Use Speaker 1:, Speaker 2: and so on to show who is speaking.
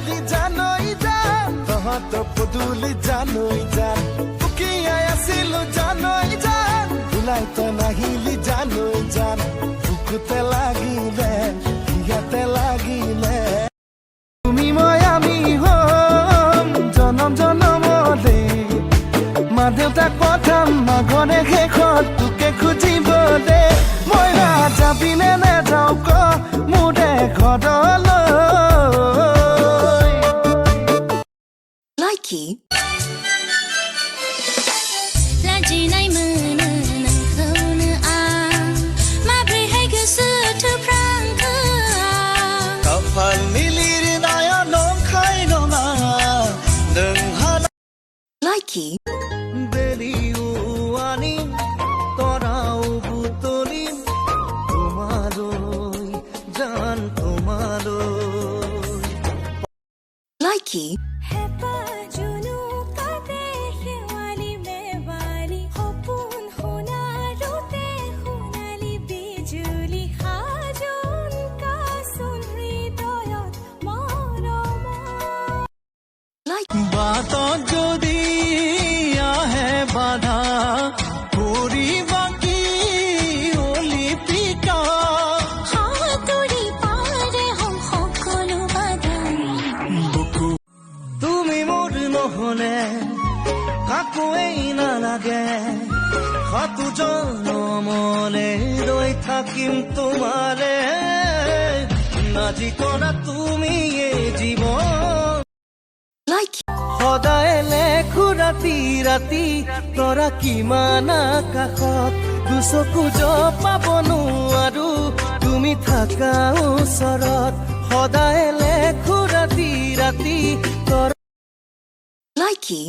Speaker 1: আহিলি জানই জান তহঁত পদূলি জানই জান উকিয়াই আছিলো জানই জান ওলাই তই নাহিলি জানই জান বুকুতে লাগিলে ইয়াতে লাগিলে তুমি মই আমি হম জনম জনমলে মা দেউতাক পঠাম মাঘনে শেষত তোকে খুজিবলে মই নাযাবিনে নেযাওঁ ক মোৰে ঘৰলৈ
Speaker 2: Likey Lajinai mana nangkona ang Mabrihai gusu tu prangka
Speaker 1: Kapal milir naya nong khai nonga Neng hala
Speaker 2: Likey
Speaker 1: Deliu ani Torau butolim Tumaloi Jan tumaloi
Speaker 2: Likey
Speaker 1: বাতত যদি আহে বাধা ভৰি বাকি অলিপিকা বুকু তুমি মোৰ নহলে কাকোৱেই নালাগে সাতু জনমলে ৰৈ থাকিম তোমাৰে নাজি কৰা তুমি জীৱন
Speaker 2: Likey
Speaker 1: সদায় লেখো ৰাতি ৰাতি তৰা কিমান আকাশত দুচকু পাব নোৱাৰো তুমি থাকা ওচৰত সদায় লেখো ৰাতি ৰাতি তৰা
Speaker 2: Likey